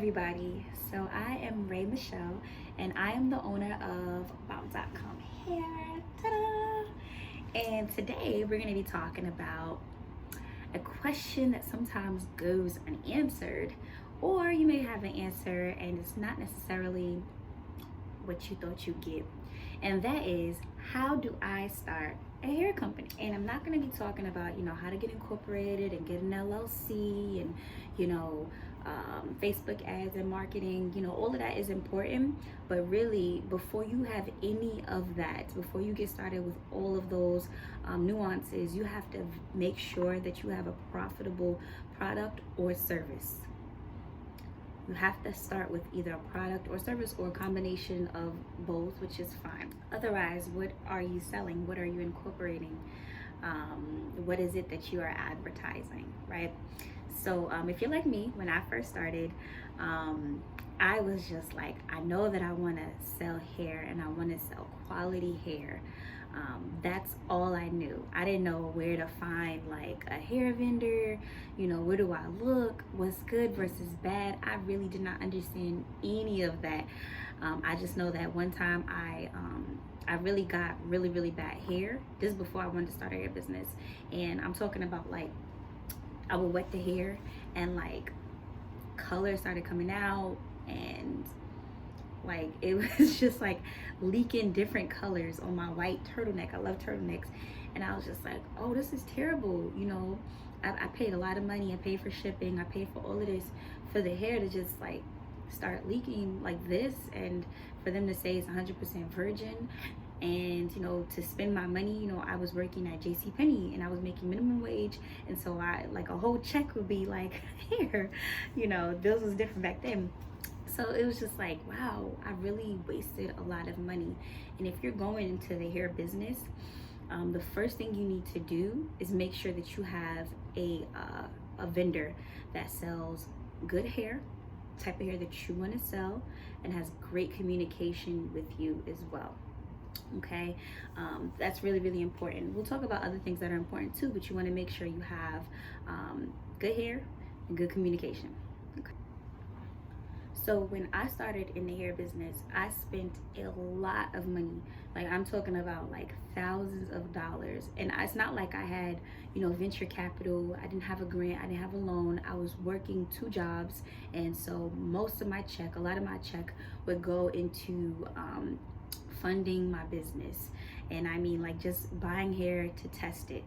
everybody. So I am Ray Michelle and I am the owner of Bomb.com Hair. Ta-da! And today we're going to be talking about a question that sometimes goes unanswered, or you may have an answer and it's not necessarily what you thought you'd get. And that is, how do I start a hair company? And I'm not going to be talking about, how to get incorporated and get an LLC and, Facebook ads and marketing. All of that is important. But really, before you have any of that, before you get started with all of those nuances, you have to make sure that you have a profitable product or service. You have to start with either a product or service or a combination of both, which is fine. Otherwise, what are you selling? What are you incorporating? What is it that you are advertising, right? So if you're like me, when I first started, I was just like, I know that I want to sell hair and I want to sell quality hair. That's all I knew. I didn't know where to find like a hair vendor, where do I look, what's good versus bad. I really did not understand any of that. I just know that one time I really got really bad hair. This is before I wanted to start a hair business. And I'm talking about, like, I would wet the hair and like color started coming out, and like it was just like leaking different colors on my white turtleneck. I love turtlenecks. And I was just like, oh, this is terrible. I paid a lot of money. I paid for shipping. I paid for all of this for the hair to just like start leaking like this, and for them to say it's 100% virgin. And to spend my money, I was working at JCPenney and I was making minimum wage, and so I like a whole check would be like here. Bills was different back then. So it was just like, wow, I really wasted a lot of money. And if you're going into the hair business, the first thing you need to do is make sure that you have a vendor that sells good hair, type of hair that you want to sell, and has great communication with you as well. Okay, that's really important. We'll talk about other things that are important too, but you want to make sure you have good hair and good communication. Okay. So when I started in the hair business, I spent a lot of money. Like, I'm talking about like thousands of dollars. And it's not like I had, venture capital. I didn't have a grant. I didn't have a loan. I was working 2 jobs. And so most of my check, a lot of my check would go into funding my business. And I mean, like, just buying hair to test it.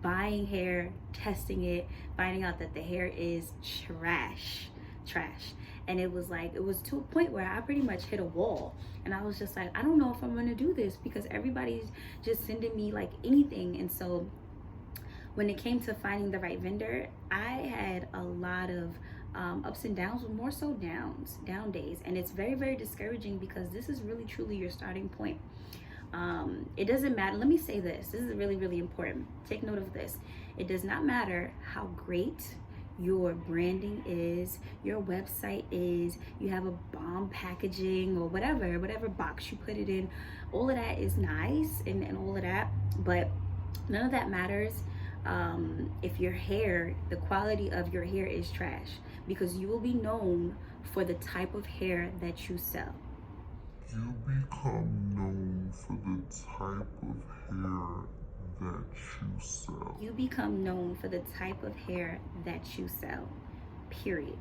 Buying hair, testing it, finding out that the hair is trash. And it was to a point where I pretty much hit a wall, and I was just like, I don't know if I'm gonna do this because everybody's just sending me like anything. And so when it came to finding the right vendor, I had a lot of ups and downs, but more so down days. And it's very discouraging because this is really truly your starting point. It doesn't matter. Let me say this is really important. Take note of this. It does not matter how great your branding is, your website is, you have a bomb packaging or whatever box you put it in. All of that is nice and all of that, but none of that matters if your hair, the quality of your hair is trash, because you will be known for the type of hair that you sell. You become known for the type of hair that you sell. You become known for the type of hair that you sell, period.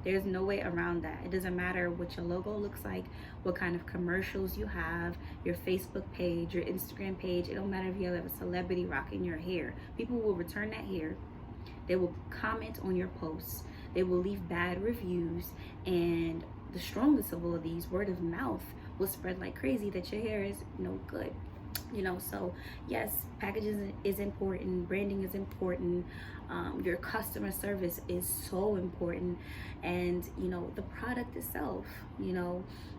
There's no way around that. It doesn't matter what your logo looks like, what kind of commercials you have, your Facebook page, your Instagram page. It don't matter if you have a celebrity rocking your hair. People will return that hair. They will comment on your posts. They will leave bad reviews. And the strongest of all of these, word of mouth, will spread like crazy that your hair is no good. So yes, packaging is important, branding is important, your customer service is so important, and the product itself,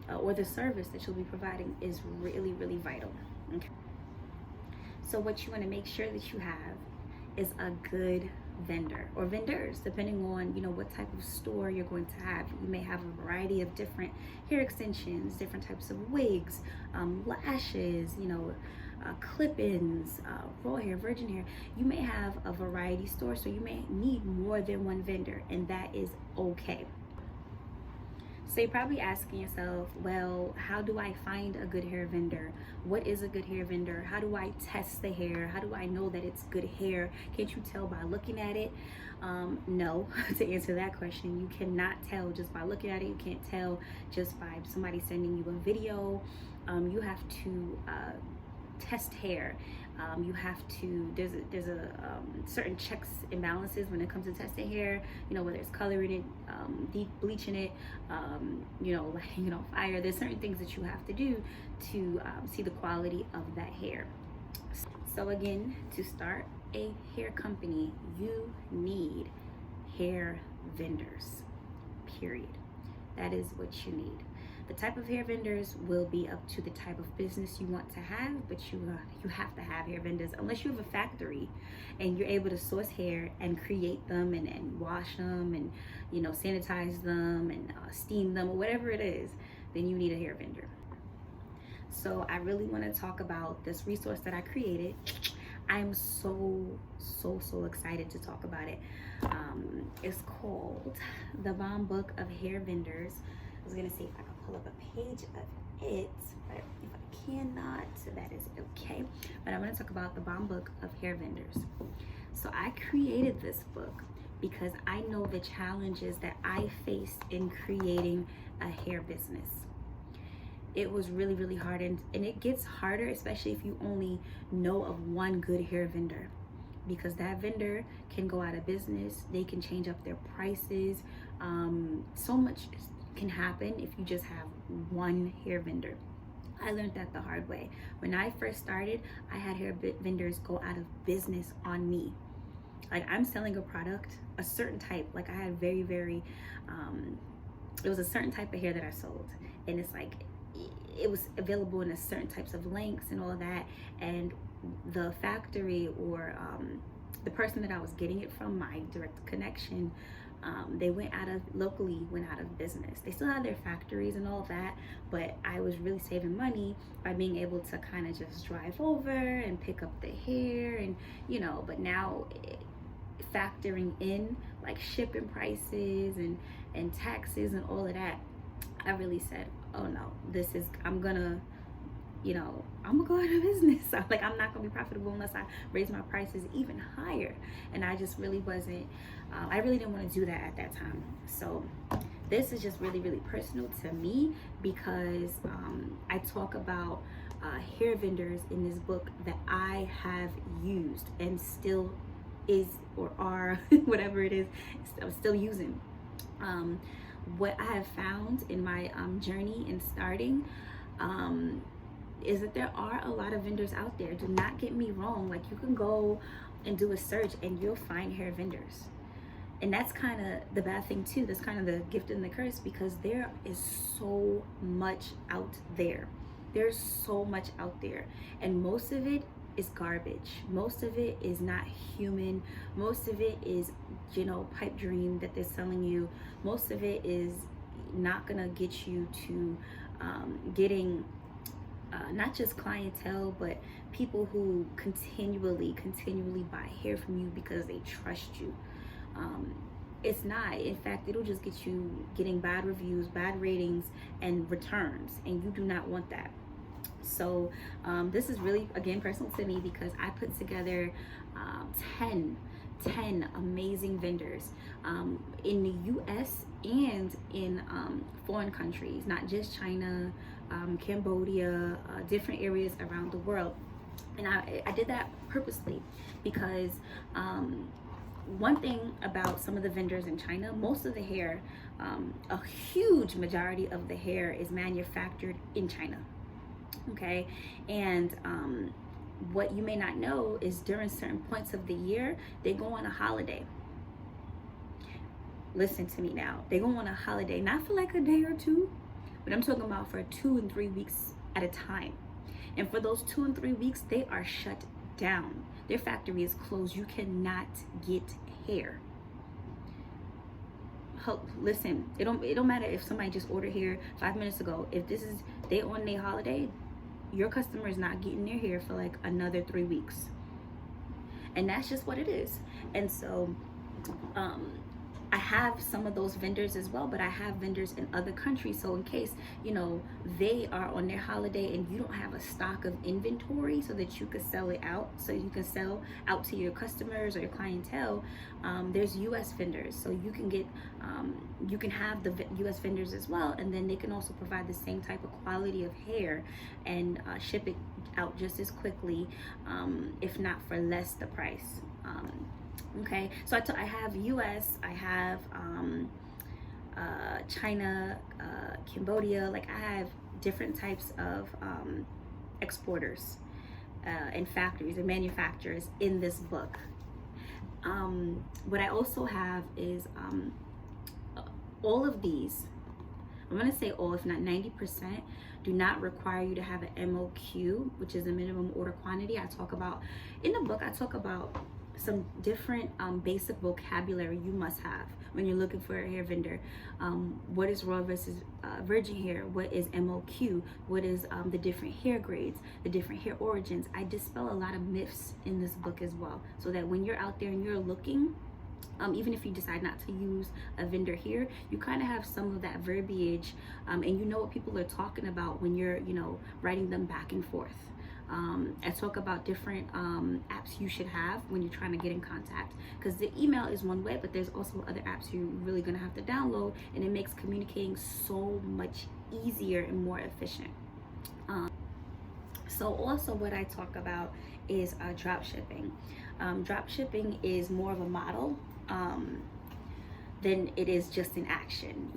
or the service that you'll be providing is really vital. Okay. So what you want to make sure that you have is a good vendor or vendors, depending on what type of store you're going to have. You may have a variety of different hair extensions, different types of wigs, lashes, clip-ins, raw hair, virgin hair. You may have a variety store, so you may need more than one vendor, and that is okay. So you're probably asking yourself, well, how do I find a good hair vendor? What is a good hair vendor? How do I test the hair? How do I know that it's good hair? Can't you tell by looking at it? No, to answer that question, you cannot tell just by looking at it. You can't tell just by somebody sending you a video. You have to test hair. You have to, there's a certain checks and balances when it comes to testing hair, whether it's coloring it, deep bleaching it, lighting it on fire. There's certain things that you have to do to see the quality of that hair. So again, to start a hair company, you need hair vendors, period. That is what you need. The type of hair vendors will be up to the type of business you want to have, but you have to have hair vendors unless you have a factory and you're able to source hair and create them and wash them and sanitize them and steam them or whatever it is. Then you need a hair vendor. So I really want to talk about this resource that I created. I'm so excited to talk about it. It's called the Bomb Book of Hair Vendors. I was gonna see if I could pull up a page of it, but if I cannot, that is okay. But I want to talk about the Bomb Book of Hair Vendors. So I created this book because I know the challenges that I faced in creating a hair business. It was really hard, and it gets harder, especially if you only know of one good hair vendor, because that vendor can go out of business. They can change up their prices. So much can happen if you just have one hair vendor. I learned that the hard way. When I first started, I had hair vendors go out of business on me. Like, I'm selling a product, a certain type, like I had very it was a certain type of hair that I sold, and it's like it was available in a certain types of lengths and all of that, and the factory or the person that I was getting it from, my direct connection, they went out of business. They still had their factories and all of that, but I was really saving money by being able to kind of just drive over and pick up the hair, and but now factoring in like shipping prices and taxes and all of that, I really said, oh no, I'm gonna go out of business. Like, I'm not gonna be profitable unless I raise my prices even higher. And I just really wasn't, I really didn't want to do that at that time. So this is just really personal to me, because I talk about hair vendors in this book that I have used and still is or are whatever it is, I'm still using. What I have found in my journey in starting is that there are a lot of vendors out there. Do not get me wrong. Like, you can go and do a search and you'll find hair vendors. And that's kind of the bad thing too. That's kind of the gift and the curse, because there is so much out there. There's so much out there. And most of it is garbage. Most of it is not human. Most of it is, pipe dream that they're selling you. Most of it is not gonna get you to getting not just clientele, but people who continually buy hair from you because they trust you. It's not. In fact, it'll just get you getting bad reviews, bad ratings, and returns, and you do not want that. So this is really, again, personal to me, because I put together 10 amazing vendors in the US and in foreign countries, not just China, Cambodia, different areas around the world. And I did that purposely because one thing about some of the vendors in China, most of the hair, a huge majority of the hair is manufactured in China. Okay, and what you may not know is during certain points of the year, they go on a holiday. Listen to me now. They go on a holiday, not for like a day or two, but I'm talking about for 2 and 3 weeks at a time. And for those 2 and 3 weeks, they are shut down. Their factory is closed. You cannot get hair. Listen, it don't matter if somebody just ordered hair 5 minutes ago. If this is they on their holiday, your customer is not getting their hair for like another 3 weeks. And that's just what it is. And so I I have some of those vendors as well, but I have vendors in other countries. So in case, they are on their holiday and you don't have a stock of inventory so that you could sell it out, so you can sell out to your customers or your clientele, there's US vendors. So you can get, you can have the US vendors as well, and then they can also provide the same type of quality of hair and ship it out just as quickly, if not for less the price. Okay, so I have US, I have China, Cambodia. Like, I have different types of exporters and factories and manufacturers in this book. What I also have is all of these, I'm going to say all, if not 90%, do not require you to have an MOQ, which is a minimum order quantity. In the book, I talk about some different basic vocabulary you must have when you're looking for a hair vendor. What is raw versus virgin hair? What is MOQ? What is the different hair grades, the different hair origins? I dispel a lot of myths in this book as well, so that when you're out there and you're looking, even if you decide not to use a vendor here, you kind of have some of that verbiage, and you know what people are talking about when you're, writing them back and forth. I talk about different apps you should have when you're trying to get in contact, because the email is one way, but there's also other apps you're really going to have to download, and it makes communicating so much easier and more efficient. So also what I talk about is drop shipping. Drop shipping is more of a model than it is just an action,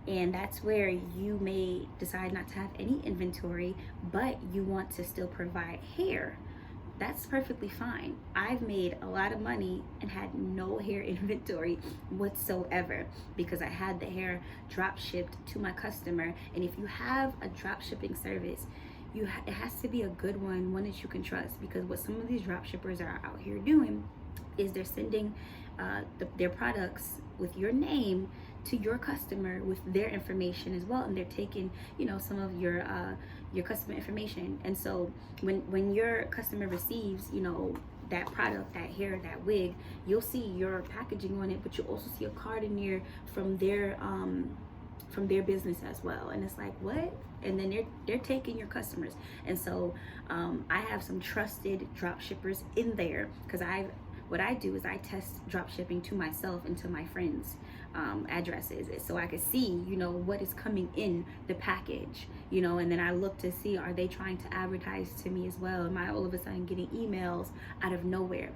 and that's where you may decide not to have any inventory, but you want to still provide hair. That's perfectly fine. I've made a lot of money and had no hair inventory whatsoever, because I had the hair drop shipped to my customer. And if you have a drop shipping service, it has to be a good one that you can trust, because what some of these drop shippers are out here doing is they're sending their products with your name to your customer with their information as well, and they're taking some of your customer information. And so when your customer receives that product, that hair, that wig, you'll see your packaging on it, but you'll also see a card in there from their business as well. And it's like, what? And then they're taking your customers. And so I have some trusted drop shippers in there, because what I do is I test drop shipping to myself and to my friends' addresses, so I can see what is coming in the package, and then I look to see, are they trying to advertise to me as well? Am I all of a sudden getting emails out of nowhere?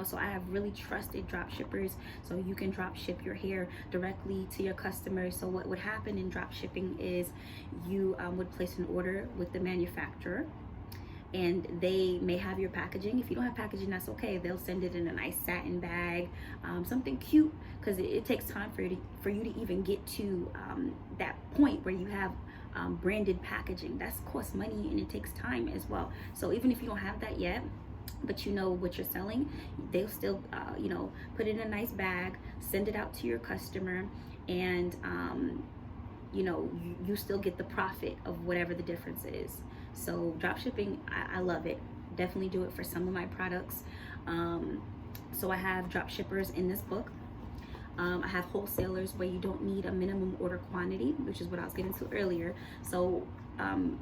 So I have really trusted drop shippers, so you can drop ship your hair directly to your customers. So what would happen in drop shipping is you would place an order with the manufacturer, and they may have your packaging. If you don't have packaging, that's okay. They'll send it in a nice satin bag, something cute, because it takes time for you to even get to that point where you have branded packaging. That's costs money, and it takes time as well. So even if you don't have that yet, but you know what you're selling, they'll still put it in a nice bag, send it out to your customer, and you still get the profit of whatever the difference is. So drop shipping, I love it. Definitely do it for some of my products. So I have drop shippers in this book. I have wholesalers where you don't need a minimum order quantity, which is what I was getting to earlier. So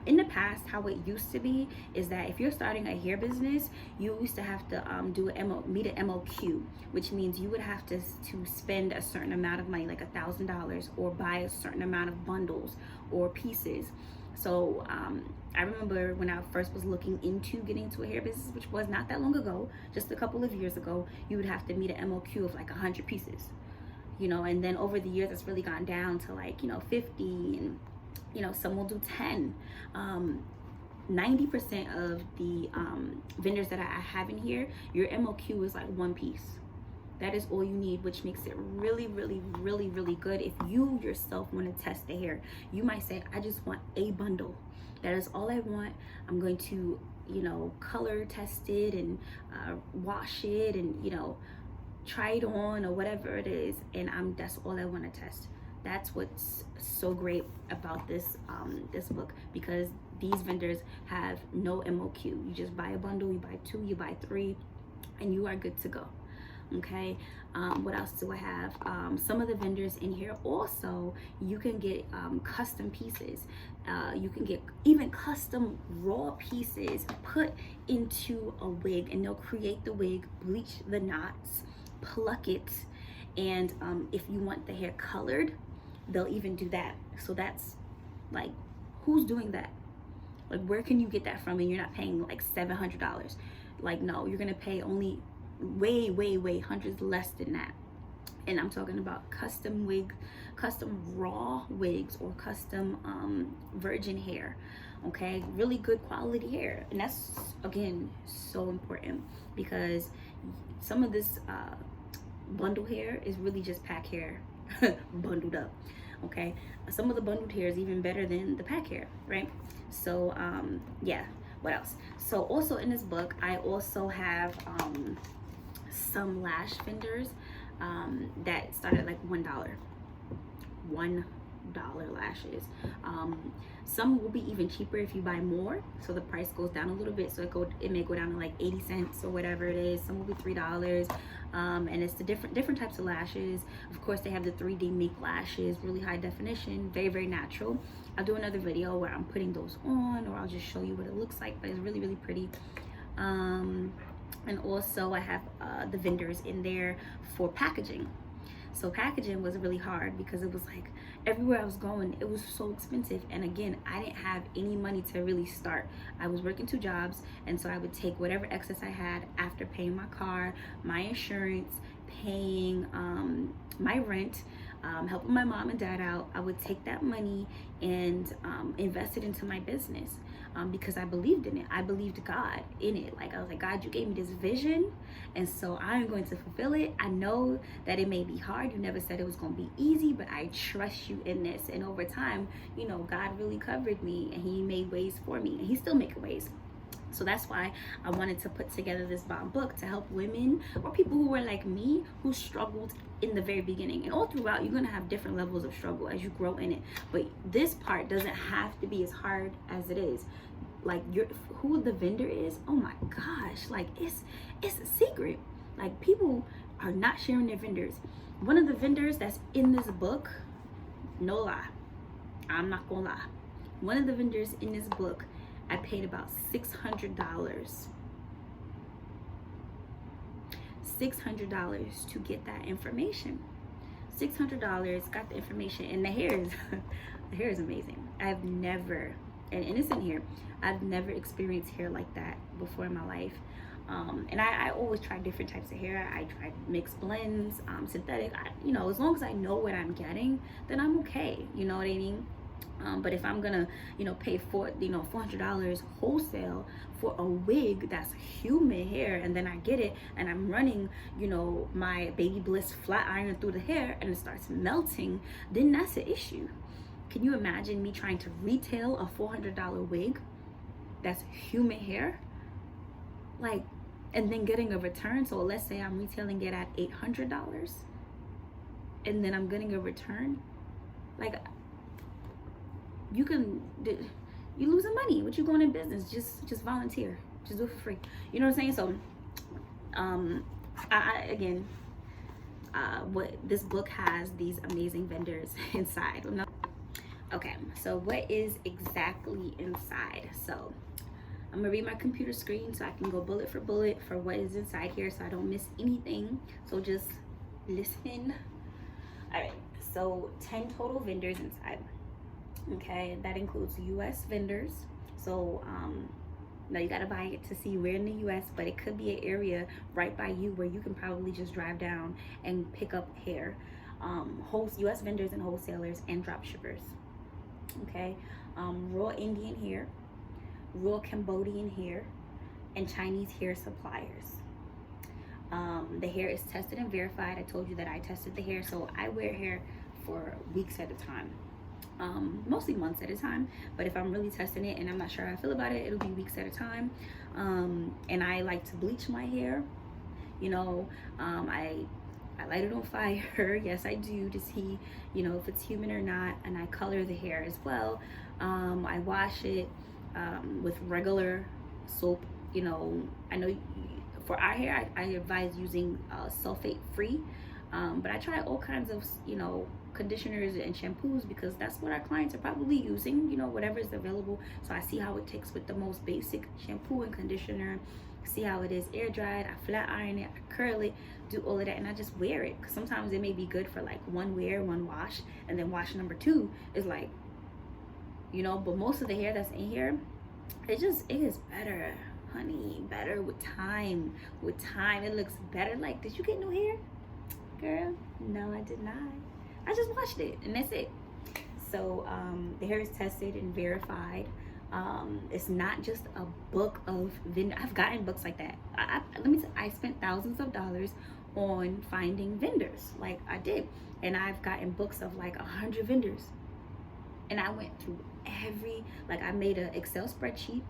in the past, how it used to be is that if you're starting a hair business, you used to have to meet an MOQ, which means you would have to spend a certain amount of money, like $1,000, or buy a certain amount of bundles or pieces. So I remember when I first was looking into getting into a hair business, which was not that long ago, just a couple of years ago, you would have to meet an MOQ of like 100 pieces, and then over the years, it's really gone down to like, 50, and, some will do 10. 90% of the vendors that I have in here, your MOQ is like one piece. That is all you need, which makes it really, really, really, really good. If you yourself want to test the hair, you might say, I just want a bundle. That is all I want. I'm going to, color test it and wash it and, try it on or whatever it is. And that's all I want to test. That's what's so great about this book, because these vendors have no MOQ. You just buy a bundle, you buy 2, you buy 3, and you are good to go. Okay, what else do I have? Some of the vendors in here also, you can get custom pieces. You can get even custom raw pieces put into a wig, and they'll create the wig, bleach the knots, pluck it, and if you want the hair colored, they'll even do that. So that's like, who's doing that? Like, where can you get that from? And you're not paying like $700. Like, no, you're gonna pay only way hundreds less than that. And I'm talking about custom wig, custom raw wigs, or custom virgin hair. Okay, really good quality hair. And that's, again, so important, because some of this bundle hair is really just pack hair bundled up. Okay, some of the bundled hair is even better than the pack hair, right? So yeah, what else? So also in this book, I also have some lash vendors that start at like $1 lashes. Some will be even cheaper if you buy more, so the price goes down a little bit. So it may go down to like 80 cents or whatever it is. Some will be $3, and it's the different types of lashes. Of course, they have the 3D mink lashes, really high definition, very natural. I'll do another video where I'm putting those on, or I'll just show you what it looks like, but it's really pretty. And also I have the vendors in there for packaging. So packaging was really hard because it was like everywhere I was going, it was so expensive. And again, I didn't have any money to really start. I was working 2 jobs, and so I would take whatever excess I had after paying my car, my insurance, paying my rent, helping my mom and dad out. I would take that money and invest it into my business, because I believed in it. I believed God in it. Like, I was like, God, you gave me this vision, and so I'm going to fulfill it. I know that it may be hard. You never said it was going to be easy, but I trust you in this. And over time, you know, God really covered me, and he made ways for me, and he's still making ways. So that's why I wanted to put together this bomb book to help women, or people who were like me, who struggled in the very beginning. And all throughout, you're going to have different levels of struggle as you grow in it. But this part doesn't have to be as hard as it is. Like, who the vendor is, oh my gosh, like it's a secret. Like, people are not sharing their vendors. One of the vendors that's in this book, no lie, I'm not gonna lie, one of the vendors in this book, I paid about $600 to get that information. $600, got the information, and the hair is amazing. I've never, and innocent hair, I've never experienced hair like that before in my life. And I always try different types of hair. I try mixed blends, synthetic. You know, as long as I know what I'm getting, then I'm okay. You know what I mean? But if I'm gonna, you know, pay $400 wholesale for a wig that's human hair, and then I get it and I'm running, you know, my Baby Bliss flat iron through the hair and it starts melting, then that's an issue. Can you imagine me trying to retail a $400 wig that's human hair? Like, and then getting a return. So let's say I'm retailing it at $800 and then I'm getting a return. Like, you losing money. What you going in business? Just volunteer. Just do it for free. You know what I'm saying? So again, what this book has, these amazing vendors inside. Okay, so what is exactly inside? So I'm gonna read my computer screen so I can go bullet for bullet for what is inside here, so I don't miss anything. So just listen. All right, so 10 total vendors inside. Okay, that includes US vendors. So now you gotta buy it to see where in the US, but it could be an area right by you where you can probably just drive down and pick up hair. US vendors and wholesalers and drop shippers. Okay, raw Indian hair, raw Cambodian hair, and Chinese hair suppliers. The hair is tested and verified. I told you that I tested the hair, so I wear hair for weeks at a time. Mostly months at a time, but if I'm really testing it and I'm not sure how I feel about it, it'll be weeks at a time. And I like to bleach my hair. You know, I light it on fire. Yes, I do, to see, you know, if it's human or not, and I color the hair as well. I wash it with regular soap. You know, I know for our hair, I advise using sulfate free. But I try all kinds of, conditioners and shampoos because that's what our clients are probably using, whatever is available. So I see how it takes with the most basic shampoo and conditioner, see how it is air dried, I flat iron it, I curl it, do all of that, and I just wear it. Because sometimes it may be good for like one wear, one wash, and then wash number 2 is like, but most of the hair that's in here, it is better, honey, better with time. It looks better. Like, did you get new hair, girl? No, I did not. I just washed it and that's it. So the hair is tested and verified. It's not just a book of vendor. I've gotten books like that. I spent thousands of dollars on finding vendors, like I did, and I've gotten books of like 100 vendors, and I went through I made an Excel spreadsheet.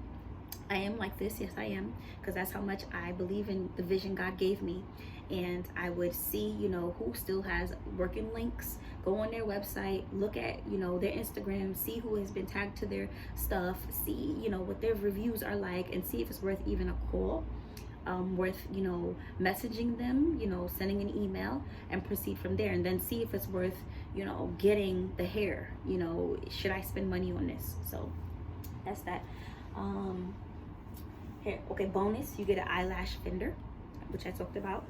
I am like this, yes I am, because that's how much I believe in the vision God gave me. And I would see, who still has working links, go on their website, look at, their Instagram, see who has been tagged to their stuff, see, what their reviews are like, and see if it's worth even a call, worth, messaging them, sending an email, and proceed from there. And then see if it's worth, getting the hair, should I spend money on this? So that's that. Hair. Okay, bonus, you get an eyelash vendor, which I talked about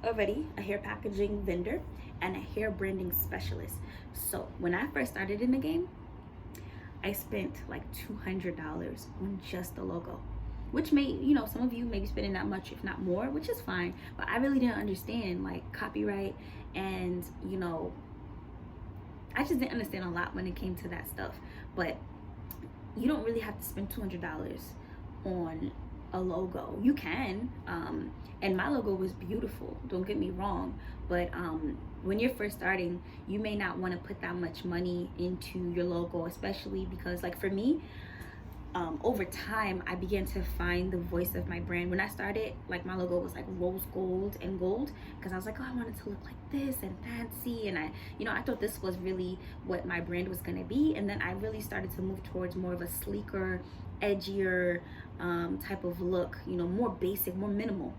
already, a hair packaging vendor, and a hair branding specialist. So when I first started in the game, I spent like $200 on just the logo, which may, some of you may be spending that much, if not more, which is fine. But I really didn't understand like copyright, and I just didn't understand a lot when it came to that stuff. But you don't really have to spend $200 on a logo. You can, and my logo was beautiful, don't get me wrong, but when you're first starting, you may not want to put that much money into your logo, especially because, like, for me, over time I began to find the voice of my brand. When I started, like, my logo was like rose gold and gold, because I was like, oh, I wanted to look like this and fancy, and I thought this was really what my brand was going to be. And then I really started to move towards more of a sleeker, edgier type of look, more basic, more minimal,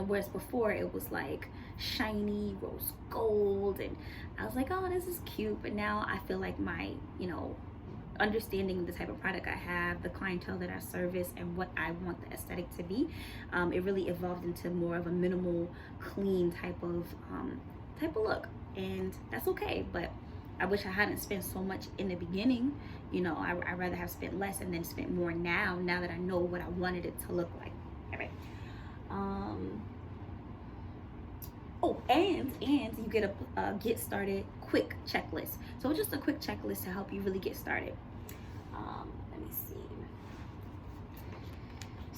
whereas before it was like shiny rose gold, and I was like, oh, this is cute. But now I feel like my understanding the type of product I have, the clientele that I service, and what I want the aesthetic to be, it really evolved into more of a minimal, clean type of look, and that's okay. But I wish I hadn't spent so much in the beginning. I'd rather have spent less and then spent more now that I know what I wanted it to look like. All right. And you get a get started quick checklist. So just a quick checklist to help you really get started. Let me see.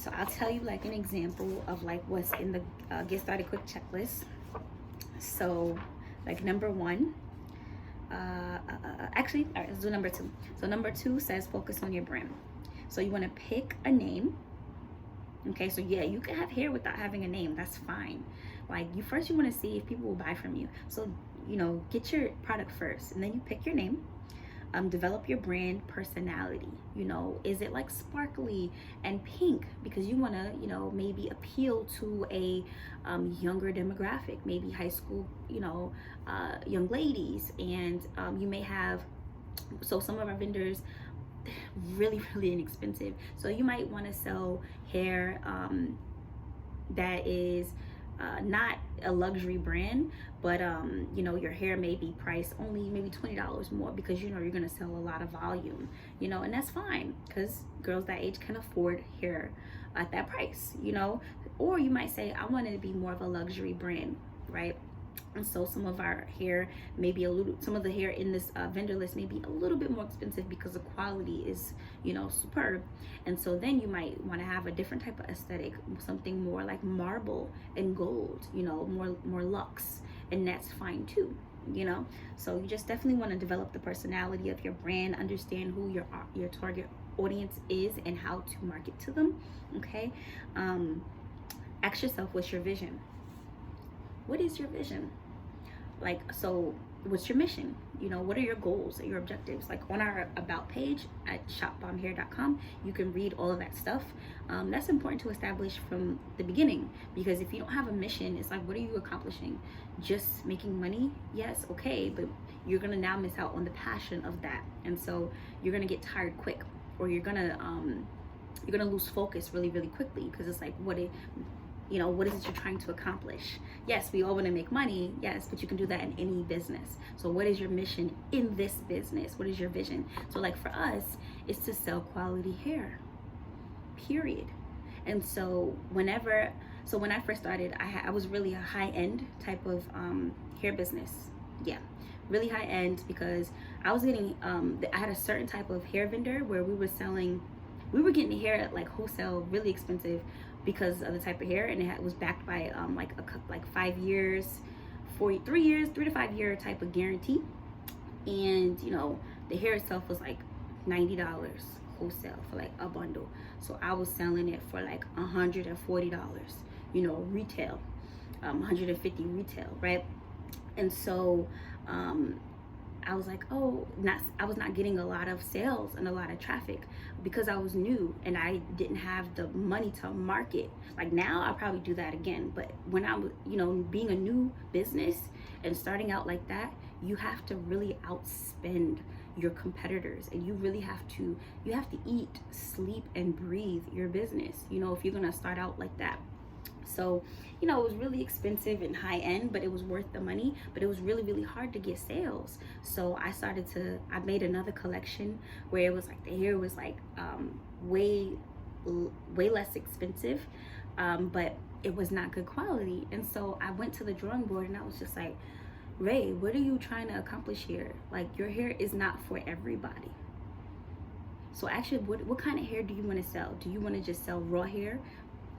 So I'll tell you like an example of like what's in the get started quick checklist. So like number 1, actually, all right, let's do number 2. So number 2 says focus on your brand. So you want to pick a name. Okay, so yeah, you can have hair without having a name, that's fine. Like, you want to see if people will buy from you. So get your product first, and then you pick your name. Develop your brand personality. Is it like sparkly and pink because you want to maybe appeal to a younger demographic, maybe high school young ladies, and you may have, so some of our vendors, really inexpensive, so you might want to sell hair that is not a luxury brand, but your hair may be priced only maybe $20 more because you're gonna sell a lot of volume, and that's fine because girls that age can afford hair at that price, or you might say, I want it to be more of a luxury brand, right? And so some of our hair may be some of the hair in this vendor list may be a little bit more expensive because the quality is, superb. And so then you might want to have a different type of aesthetic, something more like marble and gold, more luxe, and that's fine too, So you just definitely want to develop the personality of your brand, understand who your target audience is and how to market to them, okay? Ask yourself, what's your vision? What is your vision? Like, so what's your mission? You know, what are your goals, your objectives? Like on our about page at shopbombhair.com, you can read all of that stuff. That's important to establish from the beginning, because if you don't have a mission, it's like, what are you accomplishing? Just making money? Yes, okay, but you're gonna now miss out on the passion of that, and so you're gonna get tired quick, or you're gonna lose focus really, really quickly, because it's like, what is it you're trying to accomplish? Yes, we all want to make money, yes, but you can do that in any business. So what is your mission in this business? What is your vision? So like for us, it's to sell quality hair, period. And so when I first started, I was really a high-end type of hair business. Yeah, really high-end, because I was getting, I had a certain type of hair vendor where we were getting hair at like wholesale, really expensive, because of the type of hair, and it was backed by like 5 years, 3 to 5 year type of guarantee. And you know, the hair itself was like $90 wholesale for like a bundle. So I was selling it for like $140, you know, retail, 150 retail, right? And so I was like, I was not getting a lot of sales and a lot of traffic, because I was new and I didn't have the money to market. Like now I'll probably do that again, but when I was, you know, being a new business and starting out like that, you have to really outspend your competitors, and you really have to eat, sleep, and breathe your business, you know, if you're gonna start out like that. So, you know, it was really expensive and high end, but it was worth the money. But it was really, really hard to get sales. So I made another collection where it was like the hair was like way less expensive, but it was not good quality. And so I went to the drawing board and I was just like, Ray, what are you trying to accomplish here? Like, your hair is not for everybody. So actually, what kind of hair do you want to sell? Do you want to just sell raw hair?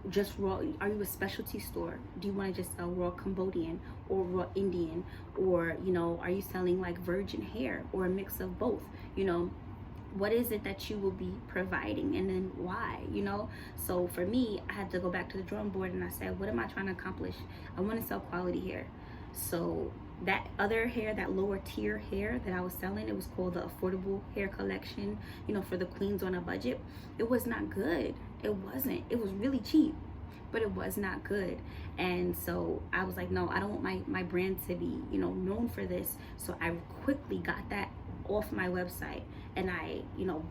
Just raw? Are you a specialty store? Do you want to just sell raw Cambodian or raw Indian? Or, you know, are you selling like virgin hair, or a mix of both? You know, what is it that you will be providing, and then why? You know, so for me, I had to go back to the drawing board and I said, what am I trying to accomplish? I want to sell quality hair. So that other hair, that lower tier hair that I was selling, it was called the affordable hair collection, you know, for the queens on a budget. It was not good. It wasn't. It was really cheap, but it was not good. And so I was like, no, I don't want my brand to be, you know, known for this. So I quickly got that off my website, and I, you know,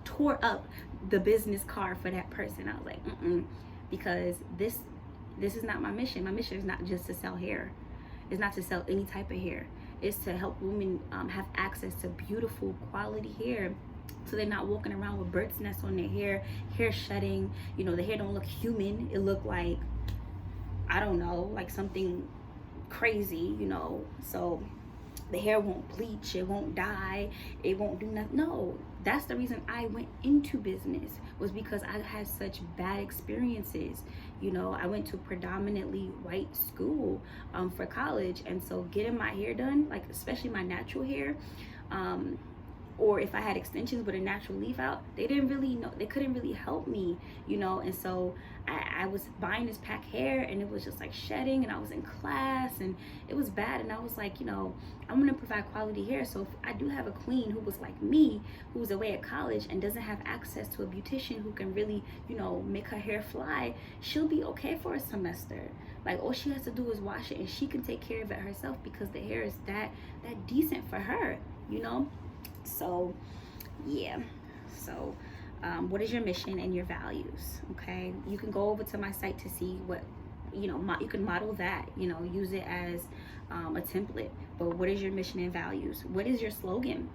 tore up the business card for that person. I was like, because this is not my mission. My mission is not just to sell hair. It's not to sell any type of hair. It's to help women have access to beautiful quality hair, so they're not walking around with bird's nests on their hair shedding. You know, the hair don't look human. It look like, I don't know, like something crazy, you know. So the hair won't bleach, it won't dye, it won't do nothing. No, that's the reason I went into business, was because I had such bad experiences. You know, I went to a predominantly white school for college, and so getting my hair done, like especially my natural hair, or if I had extensions with a natural leave out, they didn't really know, they couldn't really help me, you know. And so I was buying this pack hair, and it was just like shedding, and I was in class and it was bad. And I was like, you know, I'm gonna provide quality hair. So if I do have a queen who was like me, who was away at college and doesn't have access to a beautician who can really, you know, make her hair fly, she'll be okay for a semester. Like, all she has to do is wash it, and she can take care of it herself, because the hair is that decent for her, you know. So yeah, so what is your mission and your values? Okay, you can go over to my site to see what, you know, you can model that, you know, use it as a template. But what is your mission and values? What is your slogan?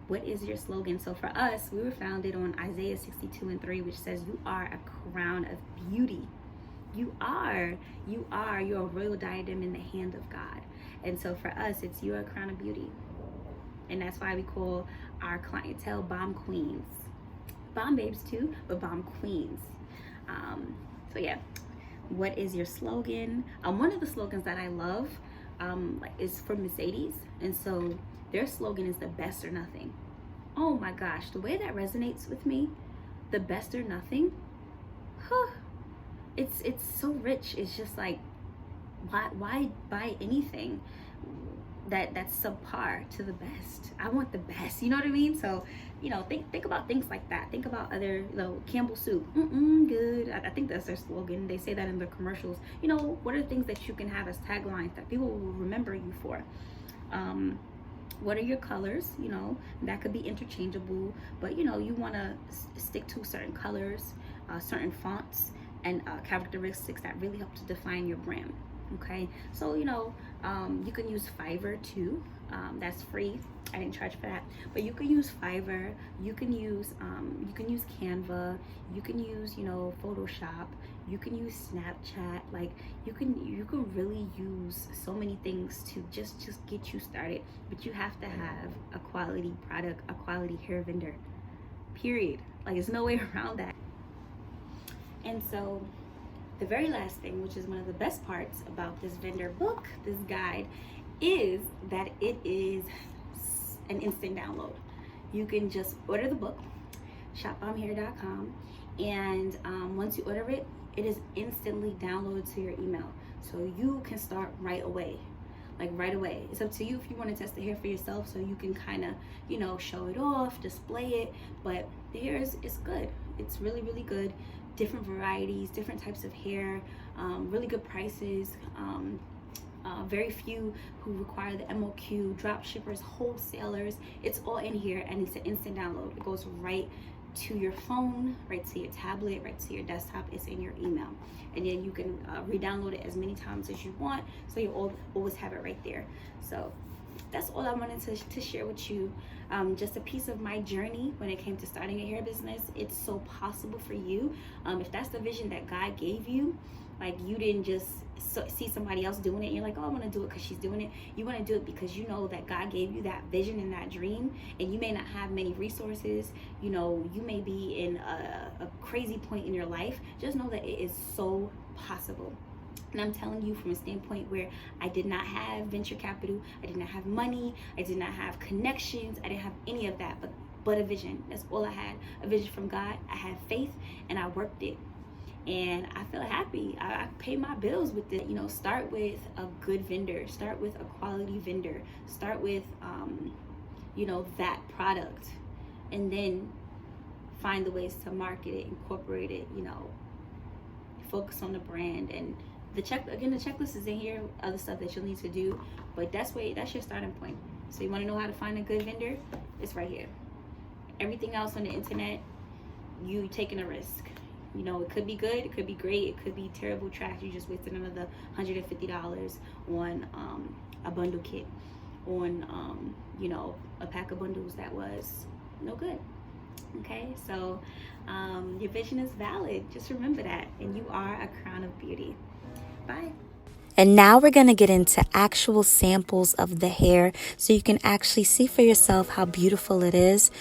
What is your slogan? So for us, we were founded on Isaiah 62:3, which says, you are a crown of beauty. You're a royal diadem in the hand of God. And so for us, it's, you're a crown of beauty. And that's why we call our clientele bomb queens. Bomb babes too, but bomb queens. So yeah, what is your slogan? One of the slogans that I love is for Mercedes. And so their slogan is the best or nothing. Oh my gosh, the way that resonates with me, the best or nothing, it's so rich. It's just like, why buy anything? that's subpar to the best. I want the best, you know what I mean? So, you know, think about things like that. Think about other, you know, Campbell soup, good. I think that's their slogan. They say that in the commercials. You know, what are things that you can have as taglines that people will remember you for? What are your colors? You know, that could be interchangeable, but you know, you want to stick to certain colors, certain fonts, and characteristics that really help to define your brand. Okay, so you know, you can use Fiverr too. That's free. I didn't charge for that, but you can use Fiverr. You can use Canva. You can use, you know, Photoshop. You can use Snapchat. Like you can really use so many things to just get you started. But you have to have a quality product, a quality hair vendor. Period. Like there's no way around that. And so the very last thing, which is one of the best parts about this vendor book, this guide, is that it is an instant download. You can just order the book, shopbombhair.com, and once you order it, it is instantly downloaded to your email. So you can start right away. Like right away. It's up to you if you want to test the hair for yourself, so you can kind of, you know, show it off, display it. But the hair is good. It's really, really good. Different varieties, different types of hair, really good prices. Very few who require the MOQ, drop shippers, wholesalers. It's all in here, and it's an instant download. It goes right to your phone, right to your tablet, right to your desktop. It's in your email, and then you can re-download it as many times as you want, so you always have it right there. So that's all I wanted to share with you. Just a piece of my journey when it came to starting a hair business. It's so possible for you. If that's the vision that God gave you, like you didn't just see somebody else doing it and you're like, oh, I want to do it because she's doing it. You want to do it because you know that God gave you that vision and that dream, and you may not have many resources. You know, you may be in a crazy point in your life. Just know that it is so possible. And I'm telling you from a standpoint where I did not have venture capital, I did not have money, I did not have connections, I didn't have any of that, but a vision. That's all I had. A vision from God. I had faith, and I worked it. And I feel happy. I pay my bills with it. You know, start with a good vendor. Start with a quality vendor. Start with, you know, that product. And then find the ways to market it, incorporate it, you know, focus on the brand. And the checklist is in here, other stuff that you'll need to do. But that's your starting point. So you want to know how to find a good vendor? It's right here. Everything else on the internet, you taking a risk. You know, it could be good, it could be great, it could be terrible trash. You just wasted another $150 on a bundle kit, on you know, a pack of bundles that was no good. Okay, so your vision is valid. Just remember that, and you are a crown of beauty. Bye. And now we're going to get into actual samples of the hair so you can actually see for yourself how beautiful it is.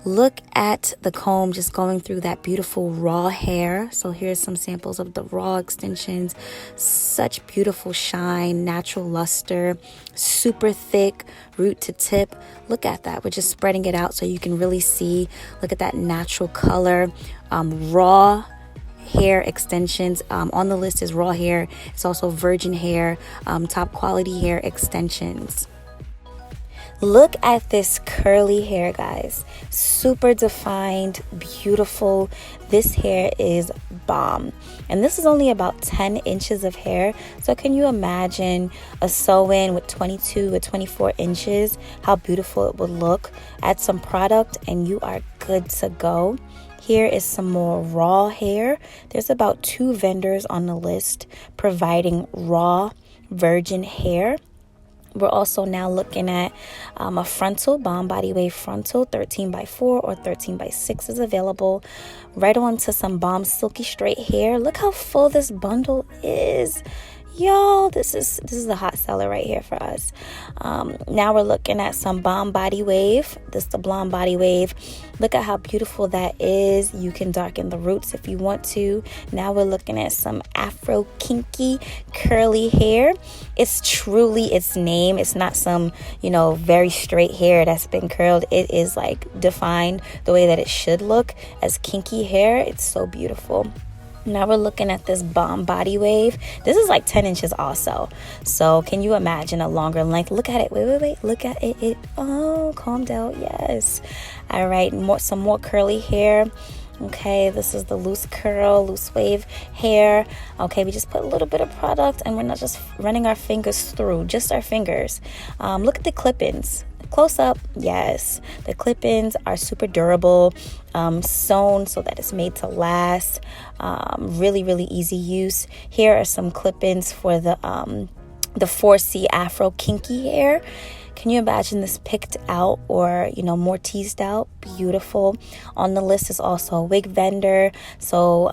Look at the comb just going through that beautiful raw hair. So here's some samples of the raw extensions. Such beautiful shine, natural luster, super thick, root to tip. Look at that. We're just spreading it out so you can really see. Look at that natural color, raw hair extensions. On the list is raw hair. It's also virgin hair, top quality hair extensions. Look at this curly hair, guys. Super defined, beautiful. This hair is bomb. And this is only about 10 inches of hair. So can you imagine a sew-in with 22 or 24 inches? How beautiful it would look. Add some product and you are good to go. Here is some more raw hair. There's about 2 vendors on the list providing raw virgin hair. We're also now looking at a frontal, Bomb Body Wave frontal, 13x4 or 13x6 is available. Right on to some Bomb Silky Straight hair. Look how full this bundle is. Y'all, this is a hot seller right here for us. Now we're looking at some Bomb Body Wave. This is the Blonde Body Wave. Look at how beautiful that is. You can darken the roots if you want to. Now we're looking at some Afro kinky curly hair. It's truly its name. It's not some, you know, very straight hair that's been curled. It is like defined the way that it should look as kinky hair. It's so beautiful. Now we're looking at this Bomb Body Wave. This is like 10 inches also. So can you imagine a longer length? Look at it. Wait. Look at it. Oh, calm down. Yes. All right. Some more curly hair. Okay, this is the loose curl, loose wave hair. Okay, we just put a little bit of product and we're not just running our fingers through, just our fingers. Look at the clip-ins. Close up, yes. The clip-ins are super durable, sewn so that it's made to last. Really, really easy use. Here are some clip-ins for the 4C Afro kinky hair. Can you imagine this picked out or, more teased out? Beautiful. On the list is also a wig vendor. So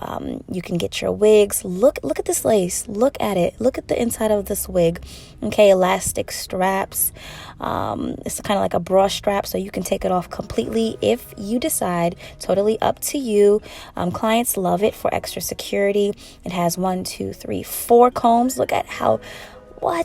you can get your wigs. Look at this lace. Look at it. Look at the inside of this wig. Okay, elastic straps. It's kind of like a bra strap, so you can take it off completely if you decide. Totally up to you. Clients love it for extra security. It has 1, 2, 3, 4 combs. Look at how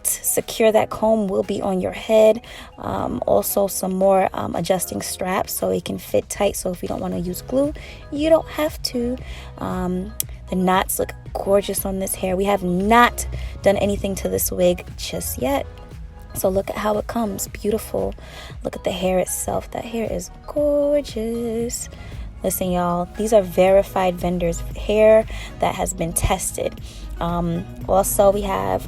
secure that comb will be on your head. Also some more adjusting straps so it can fit tight, so if you don't want to use glue, you don't have to. The knots look gorgeous on this hair. We have not done anything to this wig just yet, so look at how it comes. Beautiful. Look at the hair itself. That hair is gorgeous. Listen, y'all, these are verified vendors' hair that has been tested. Also, we have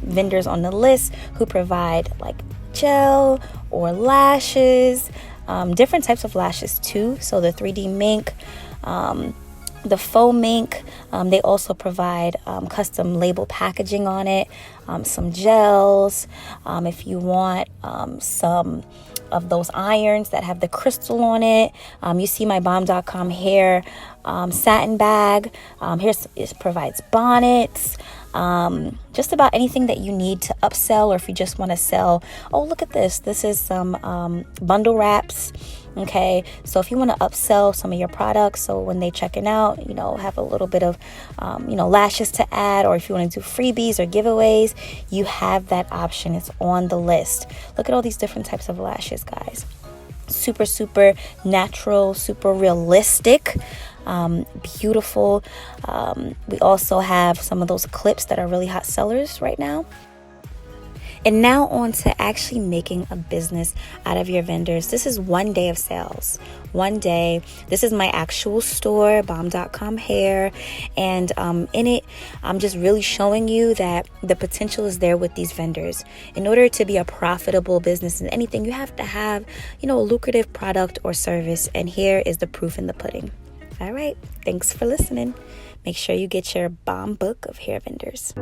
vendors on the list who provide like gel or lashes, different types of lashes too. So the 3D mink, the faux mink, they also provide custom label packaging on it, some gels. If you want some of those irons that have the crystal on it. You see my bomb.com hair satin bag. It provides bonnets, just about anything that you need to upsell, or if you just want to sell. Oh, look at this. This is some bundle wraps. Okay, so if you want to upsell some of your products, so when they checking out, have a little bit of, lashes to add, or if you want to do freebies or giveaways, you have that option. It's on the list. Look at all these different types of lashes, guys. Super, super natural, super realistic, beautiful. We also have some of those clips that are really hot sellers right now. And now on to actually making a business out of your vendors. This is one day of sales. One day. This is my actual store, bomb.com hair. And in it, I'm just really showing you that the potential is there with these vendors. In order to be a profitable business in anything, you have to have, a lucrative product or service. And here is the proof in the pudding. All right. Thanks for listening. Make sure you get your bomb book of hair vendors.